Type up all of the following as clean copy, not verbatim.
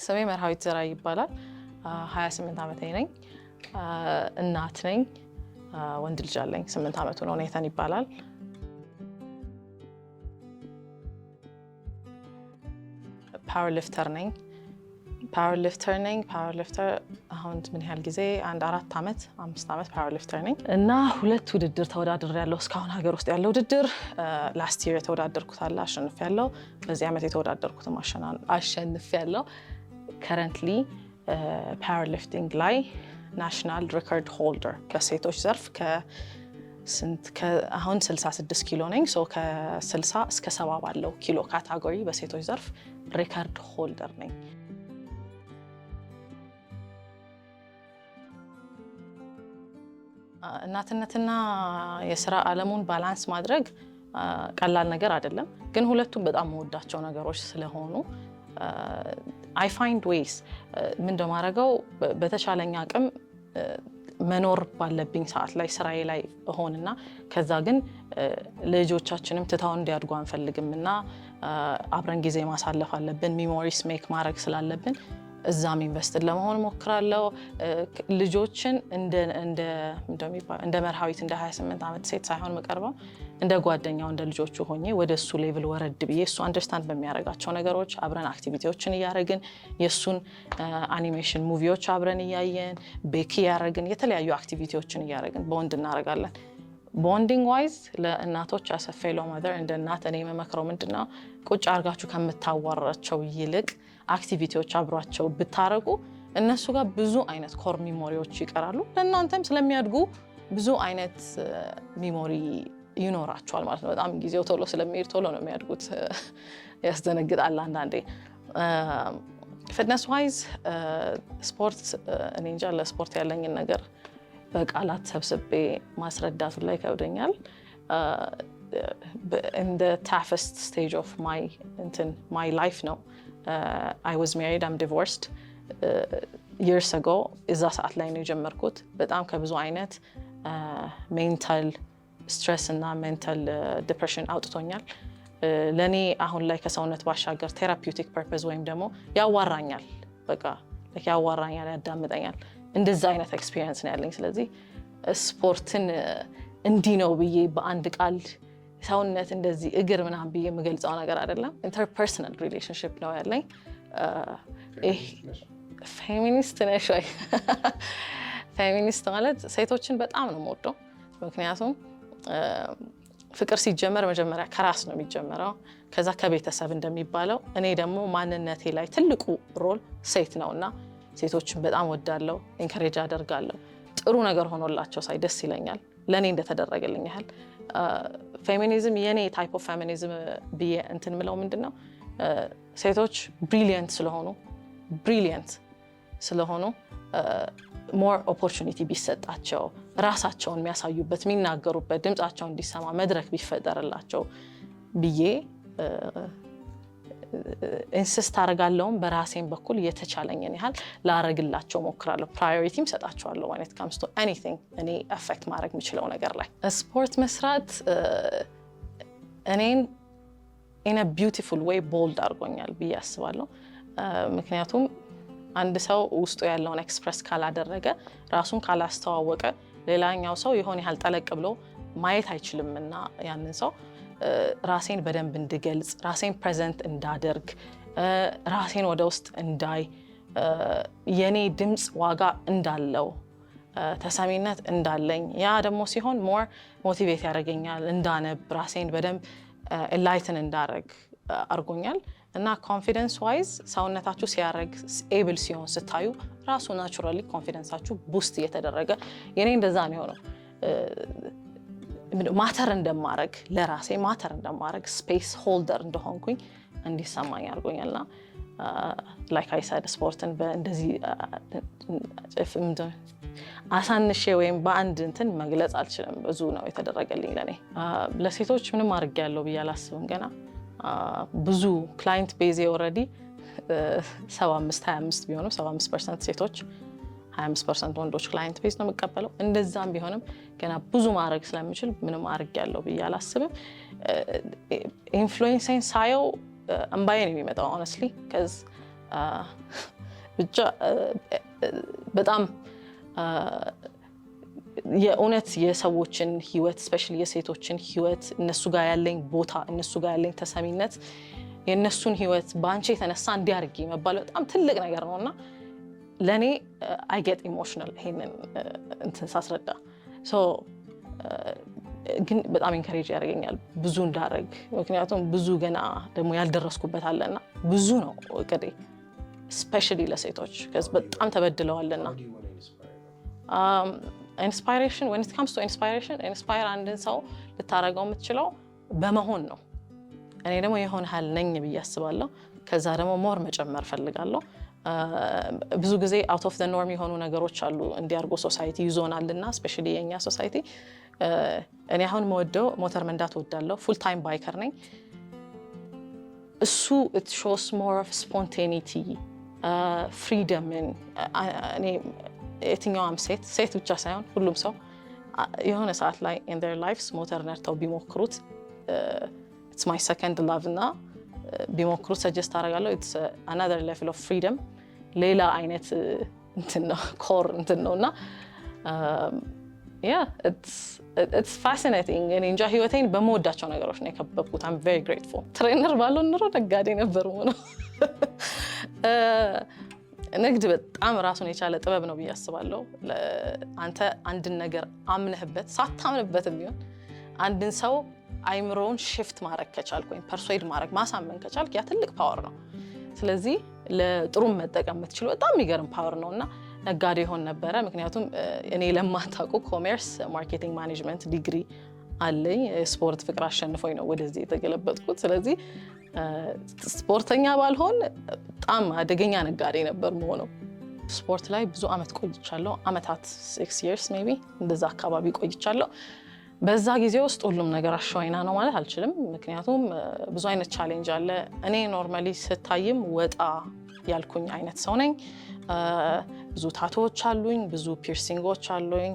ስሜ መርሃዊት ዘራይ ይባላል። 28 ዓመቴ ነኝ። እናት ነኝ። ወንድ ልጅ አለኝ። 8 ዓመቱ ነው። ኔታን ይባላል። ፓወር ሊፍተር ነኝ። አሁን ምን ያህል ጊዜ 4 ዓመት 5 ዓመት ፓወር ሊፍተር ነኝ እና 2 ውድድር ተወዳድሬያለሁ። እስካሁን ሀገር ውስጥ ያለው ውድድር ላስት ይር የተወዳደርኩት አለ፣ አሸንፌያለሁ። በዚህ ዓመት የተወዳደርኩትም አሸንፌያለሁ። ከረንትሊ ፓወር ሊፍቲንግ ላይ ናሽናል ሪከርድ ሆልደር በሴቶች ዘርፍ አሁን 66 ኪሎ ነኝ። ከ60 እስከ 70 ባለው ኪሎ ካታጎሪ በሴቶች ዘርፍ ሪከርድ ሆልደር ነኝ። እናትነትና የስራ ዓለሙን ባላንስ ማድረግ ቀላል ነገር አይደለም፣ ግን ሁለቱም በጣም መወዳቸው ነገሮች ስለሆኑ I find ways ምን እንደማደርገው በተቻለኝ አቅም መኖር ባለብኝ ሰዓት ላይ ስራዬ ላይ እሆንና ከዛ ግን ልጆቻችንም ትተው እንዲያድጉ አንፈልግምና አብረን ጊዜ ማሳለፍ አለብን። ሚሞሪስ ሜክ ማድረግ ስላለብን እዛም ኢንቨስት ለመሆን ሞክራለሁ። ልጆችን እንደ መርሃዊት እንደ 28 ዓመት ሴት ሳይሆን መቀርበው እንደ ጓደኛው እንደ ልጆቹ ሆኜ ወደ እሱ ሌቭል ወረድ ብዬ እሱ አንደርስታንድ በሚያደርጋቸው ነገሮች አብረን አክቲቪቲዎችን እያደረግን የእሱን አኒሜሽን ሙቪዎች አብረን እያየን ቤክ እያደረግን የተለያዩ አክቲቪቲዎችን እያደረግን ቦንድ እናደርጋለን። ቦንዲንግ ዋይዝ ለእናቶች አስ አ ፌሎ ማዘር እንደ እናት እኔ የምመክረው ምንድነው ቁጭ አድርጋችሁ ከምታዋራቸው ይልቅ አክቲቪቲዎች አብሯቸው ብታረጉ እነሱ ጋር ብዙ አይነት ኮር ሚሞሪዎች ይቀራሉ። ለእናንተም ስለሚያድጉ ብዙ አይነት ሚሞሪ ይኖራቸዋል ማለት ነው። በጣም ጊዜው ቶሎ ስለሚሄድ ቶሎ ነው የሚያድጉት። ያስደነግጣል አንዳንዴ። ፊትነስ ዋይዝ ስፖርት እኔ እንጃ ለስፖርት ያለኝን ነገር በቃላት ሰብስቤ ማስረዳቱ ላይ ይከብደኛል። in the toughest stage of my life ነው። I was married, I'm divorced years ago። እዛ ሰዓት ላይ ነው የጀመርኩት። በጣም ከብዙ አይነት ሜንታል ስትሬስ እና ሜንታል ዲፕሬሽን አውጥቶኛል። ለኔ አሁን ላይ ከሰውነት ባሻገር ቴራፒውቲክ ፐርፐዝ ወይም ደግሞ ያዋራኛል፣ በቃ ያዋራኛል፣ ያዳምጠኛል። እንደዛ አይነት ኤክስፒሪየንስ ነው ያለኝ። ስለዚህ ስፖርትን እንዲህ ነው ብዬ በአንድ ቃል ሰውነት እንደዚህ እግር ምናምን ብዬ የምገልጸው ነገር አይደለም። ኢንተርፐርሰናል ሪሌሽንሽፕ ነው ያለኝ። ፌሚኒስት ነሽ ወይ? ፌሚኒስት ማለት ሴቶችን በጣም ነው የምወደው። ምክንያቱም ፍቅር ሲጀመር መጀመሪያ ከራስ ነው የሚጀመረው፣ ከዛ ከቤተሰብ እንደሚባለው። እኔ ደግሞ ማንነቴ ላይ ትልቁ ሮል ሴት ነውና ሴቶችን በጣም ወዳለሁ፣ ኢንከሬጅ አደርጋለሁ። ጥሩ ነገር ሆኖላቸው ሳይ ደስ ይለኛል፣ ለኔ እንደተደረገልኝ ያህል። ፌሚኒዝም የኔ ታይፕ ኦፍ ፌሚኒዝም ብዬ እንትን ምለው ምንድነው ሴቶች ብሪሊየንት ስለሆኑ ሞር ኦፖርቹኒቲ ቢሰጣቸው፣ ራሳቸውን የሚያሳዩበት የሚናገሩበት፣ ድምጻቸው እንዲሰማ መድረክ ቢፈጠርላቸው ብዬ ኢንሲስት አደርጋለሁም። በራሴን በኩል የተቻለኝን ያህል ላረግላቸው ሞክራለሁ። ፕራዮሪቲም ሰጣቸዋለሁ when it comes to anything እኔ አፌክት ማድረግ የምችለው ነገር ላይ። ስፖርት መስራት እኔን in a beautiful way bold አድርጎኛል ብዬ አስባለሁ። ምክንያቱም አንድ ሰው ውስጡ ያለውን ኤክስፕረስ ካላደረገ፣ ራሱን ካላስተዋወቀ ሌላኛው ሰው የሆነ ያህል ጠለቅ ብሎ ማየት አይችልምና ያንን ሰው ራሴን በደንብ እንድገልጽ፣ ራሴን ፕሬዘንት እንዳደርግ፣ ራሴን ወደ ውስጥ እንዳይ፣ የኔ ድምፅ ዋጋ እንዳለው፣ ተሰሚነት እንዳለኝ፣ ያ ደግሞ ሲሆን ሞር ሞቲቬት ያደርገኛል እንዳነብ፣ ራሴን በደንብ ኤንላይትን እንዳደርግ አድርጎኛል። እና ኮንፊደንስ ዋይዝ ሰውነታችሁ ሲያደርግ ኤብል ሲሆን ስታዩ ራሱ ናቹራሊ ኮንፊደንሳችሁ ቡስት እየተደረገ፣ የኔ እንደዛ ነው የሆነው። ማተር እንደማረግ፣ ለራሴ ማተር እንደማረግ፣ ስፔስ ሆልደር እንደሆንኩኝ እንዲሰማኝ አድርጎኛልና ላይክ አይ ሳይድ ስፖርትን በእንደዚህ አሳንሼ ወይም በአንድ እንትን መግለጽ አልችልም። ብዙ ነው የተደረገልኝ ለኔ። ለሴቶች ምንም አድርጌያለሁ ብዬ አላስብም ገና። ብዙ ክላይንት ቤዝ ኦልሬዲ 75-25 ቢሆንም 75% ሴቶች 25% ወንዶች ክላይንት ቤዝ ነው የምቀበለው። እንደዛም ቢሆንም ገና ብዙ ማድረግ ስለምችል ምንም አድርጌያለሁ ብዬ አላስብም። ኢንፍሉዌንስን ሳየው እንባዬ ነው የሚመጣው honestly because ብቻ በጣም የእውነት የሰዎችን ህይወት ስፔሻሊ የሴቶችን ህይወት እነሱ ጋር ያለኝ ቦታ እነሱ ጋር ያለኝ ተሰሚነት የእነሱን ህይወት ባንቺ የተነሳ እንዲያርጊ መባል በጣም ትልቅ ነገር ነውና ለኔ I get emotional ይሄንን እንትን ሳስረዳ ግን በጣም ኢንካሬጅ ያደርገኛል ብዙ እንዳደርግ ምክንያቱም ብዙ ገና ደግሞ ያልደረስኩበት አለና ብዙ ነው እቅዴ especially ለሴቶች በጣም ተበድለዋልና inspiration when it comes to inspire አንድን ሰው ልታረጋው የምትችለው በመሆን ነው እኔ ደግሞ የሆነ ሀል ነኝ ብዬ አስባለሁ ከዛ ደግሞ ሞር መጨመር ፈልጋለሁ ብዙ ጊዜ out of the norm የሆኑ ነገሮች አሉ እንዲያርጎ ሶሳይቲ ይዞናልና especially የኛ ሶሳይቲ እኔ አሁን መወደው ሞተር መንዳት ወዳለሁ full time biker ነኝ እሱ it shows more of spontaneity freedom እኔ የትኛውም ሴት ብቻ ሳይሆን ሁሉም ሰው የሆነ ሰዓት ላይ in their lives ሞተር ነድተው ቢሞክሩት it's my second love እና ቢሞክሩት suggest አደርጋለሁ it's another level of freedom ሌላ አይነት እንትን ነው ኮር እንትን ነውና yeah it's fascinating እኔ እንጃ ህይወቴን በመወዳቸው ነገሮች ነው የከበብኩት I'm very grateful ትሬነር ባልሆን ኖሮ ነጋዴ ነበር ነው ንግድ በጣም ራሱን የቻለ ጥበብ ነው ብዬ አስባለሁ አንተ አንድን ነገር አምነህበት ሳታምንበትም ቢሆን አንድን ሰው አይምሮውን shift ማድረግ ከቻልክ ወይ persuade ማድረግ ማሳመን ከቻልክ ያ ትልቅ ፓወር ነው ስለዚህ ለጥሩ መጠቀም የምትችለው በጣም የሚገርም ፓወር ነውና ነጋዴ ሆን ነበረ ምክንያቱም እኔ ለማታውቁ ኮሜርስ ማርኬቲንግ ማኔጅመንት ዲግሪ አለኝ ስፖርት ፍቅር አሸንፎኝ ነው ወደዚህ የተገለበጥኩት ስለዚህ ስፖርተኛ ባልሆን በጣም አደገኛ ነጋዴ ነበር መሆነው ስፖርት ላይ ብዙ አመት ቆይቻለሁ አመታት 6 years maybe እንደዛ አካባቢ ቆይቻለሁ በዛ ጊዜ ውስጥ ሁሉም ነገር አሸዋይና ነው ማለት አልችልም ምክንያቱም ብዙ አይነት ቻሌንጅ አለ እኔ ኖርማሊ ስታይም ወጣ ያልኩኝ አይነት ሰው ነኝ ብዙ ታቶዎች አሉኝ ብዙ ፒርሲንጎች አሉኝ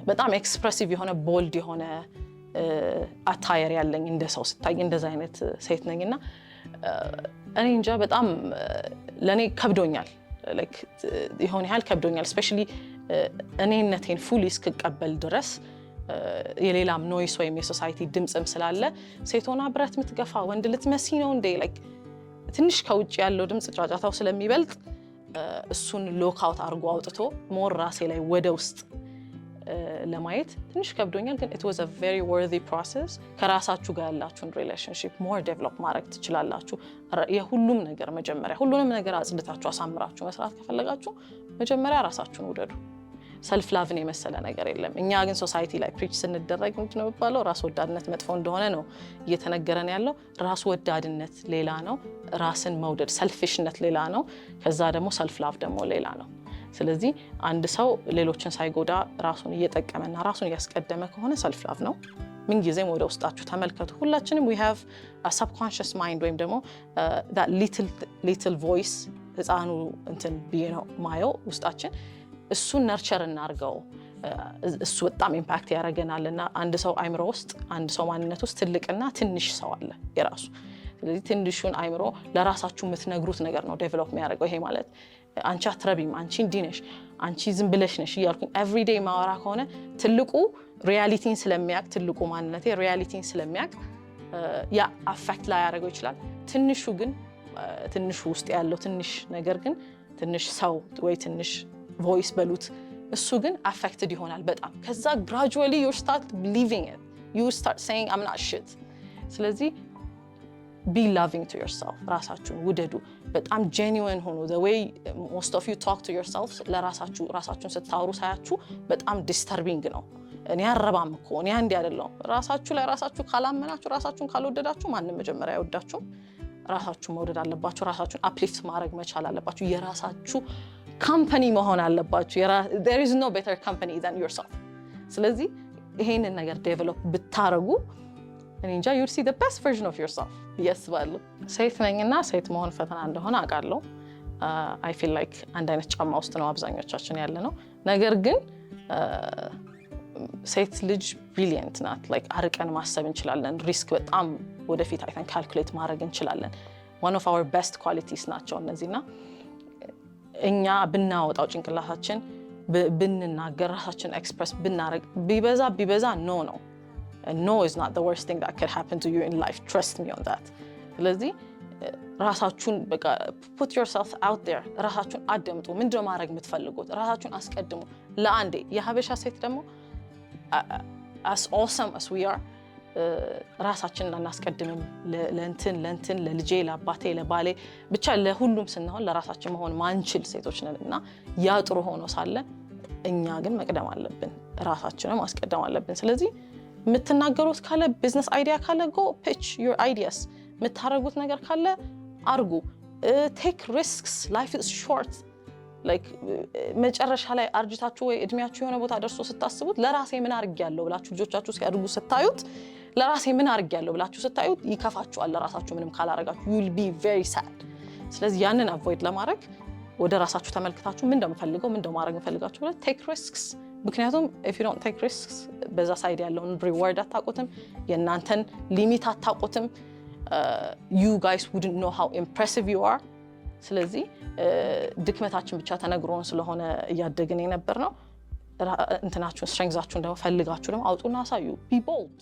በጣም ኤክስፕሬሲቭ የሆነ ቦልድ የሆነ አታየር ያለኝ እንደ ሰው ስታይ እንደዛ አይነት ሴት ነኝና እኔ እንጃ በጣም ለኔ ከብዶኛል like የሆነ ያህል ከብዶኛል especially እኔነቴን ፉሊ እስክቀበል ድረስ የሌላም ኖይስ ወይም የሶሳይቲ ድምጽም ስላለ ሴት ሆና ብረት ምትገፋ ወንድ ልትመሲ ነው እንደ like ትንሽ ከውጭ ያለው ድምጽ ጫጫታው ስለሚበልጥ እሱን ሎክአውት አርጎ አውጥቶ ሞር ራሴ ላይ ወደ ውስጥ ለማየት ትንሽ ከብዶኛል ግን it was a very worthy process ከራሳችሁ ጋር ያላችሁን relationship more develop ማድረግ ትችላላችሁ የሁሉም ነገር መጀመሪያ ሁሉንም ነገር አጽድታችሁ አሳምራችሁ መስራት ከፈለጋችሁ መጀመሪያ ራሳችሁን ውደዱ ሰልፍ ላቭን የመሰለ ነገር የለም እኛ ግን ሶሳይቲ ላይ ፕሪች ስንደረግ ምንድን ነው የሚባለው ራስ ወዳድነት መጥፎ እንደሆነ ነው እየተነገረን ያለው ራስ ወዳድነት ሌላ ነው ራስን መውደድ ሰልፊሽነት ሌላ ነው ከዛ ደግሞ ሰልፍ ላቭ ደግሞ ሌላ ነው ስለዚህ አንድ ሰው ሌሎችን ሳይጎዳ ራሱን እየጠቀመና ራሱን ያስቀደመ ከሆነ ሰልፍ ላቭ ነው ምን ጊዜም ወደ ውስጣችሁ ተመልከቱ ሁላችንም we have a subconscious mind ወይም ደግሞ that little voice ህፃኑ እንትን ቢየ ነው ማየው ውስጣችን እሱን ነርቸር እናርገው እሱ በጣም ኢምፓክት ያደርገናልና አንድ ሰው አይምሮ ውስጥ አንድ ሰው ማንነት ውስጥ ትልቅና ትንሽ ሰው አለ የራሱ ስለዚህ ትንሹን አይምሮ ለራሳችሁ የምትነግሩት ነገር ነው ዴቨሎፕ የሚያደርገው ይሄ ማለት አንቺ አትረቢም አንቺ እንዲነሽ አንቺ ዝም ብለሽ ነሽ ይያልኩኝ ኤቭሪዴይ ማወራ ከሆነ ትልቁ ሪያሊቲን ስለሚያቅ ትልቁ ማንነቴ ሪያሊቲን ስለሚያቅ ያ አፌክት ላይ ያደርገው ይችላል ትንሹ ግን ትንሹ ውስጥ ያለው ትንሽ ነገር ግን ትንሽ ሰው ወይ ትንሽ ቮይስ በሉት እሱ ግን affected ይሆናል በጣም ከዛ gradually you start believing it you start saying I'm not shit ስለዚህ be loving to yourself ራሳችሁን ውደዱ በጣም genuine ሆኖ the way most of you talk to yourself ራሳችሁን ስታወሩ ሳያችሁ በጣም disturbing ነው እኔ አረባም እኮ እኔ አንዴ አይደለም ራሳችሁ ላይ ራሳችሁ ካላመናችሁ ራሳችሁን ካልወደዳችሁ ማንንም መጀመሪያ አይወዳችሁ ራሳችሁን መውደድ አለባችሁ ራሳችሁን uplift ማድረግ መቻል አለባችሁ የራሳችሁ company መሆን አለባችሁ there is no better company than yourself ስለዚህ ይሄንን ነገር ዴቨሎፕ ብታረጉ እኔ እንጃ you see the best version of yourself ያስባለሁ ሴት ነኝና ሴት መሆን ፈተና እንደሆነ አውቃለሁ I feel like አንድ አይነት ጫማ ውስጥ ነው አብዛኞቻችን ያለ ነው ነገር ግን ሴት ልጅ brilliant ናት like አርቀን ማሰብ እንችላለን ሪስክ በጣም ወደፊት አይተን ካልኩሌት ማድረግ እንችላለን one of our best qualities ናቸው እነዚህና እኛ ብናወጣው ጭንቅላታችን ብንናገር ራሳችን ኤክስፕረስ ብናረግ ቢበዛ no no is not the worst thing that could happen to you in life, trust me on that. ስለዚህ ራሳችሁን በቃ put yourself out there ራሳችሁን አደምጡ ምንድነው ማድረግ የምትፈልጉት ራሳችሁን አስቀድሙ ለአንዴ የሀበሻ ሴት ደግሞ as awesome as we are ራሳችንን አናስቀድምም ለእንትን ለልጄ ለአባቴ ለባሌ ብቻ ለሁሉም ስንሆን ለራሳችን መሆን ማንችል ሴቶች ነንና ያ ጥሩ ሆኖ ሳለ እኛ ግን መቅደም አለብን ራሳችንን ማስቀደም አለብን ስለዚህ የምትናገሩት ካለ ቢዝነስ አይዲያ ካለ go pitch your ideas የምታረጉት ነገር ካለ አርጉ take risks life is short like መጨረሻ ላይ አርጅታችሁ ወይ እድሜያችሁ የሆነ ቦታ ደርሶ ስታስቡት ለራሴ ምን አርጋለሁ ብላችሁ ልጆቻችሁ ሲያድጉ ስታዩት ለራሴ ምን አርጋለሁ ብላችሁ ስታዩት ይከፋችኋል ለራሳችሁ ምንም ካላረጋችሁ you will be very sad ስለዚህ ያንን avoid ለማድረግ ወደ ራሳችሁ ተመልክታችሁ ምን እንደምፈልገው ምን እንደማረግ ፈልጋችሁ ብለ take risks ምክንያቱም if you don't take risks በዛ ሳይድ ያለውን reward አታውቁትም የእናንተን ሊሚት አታውቁትም you guys wouldn't know how impressive you are ስለዚህ ድክመታችን ብቻ ተነግሮን ስለሆነ ያደግን የነበር ነው እንትናችሁን strengths-አችሁን ደግሞ ፈልጋችሁ ደግሞ አውጡና አሳዩ be bold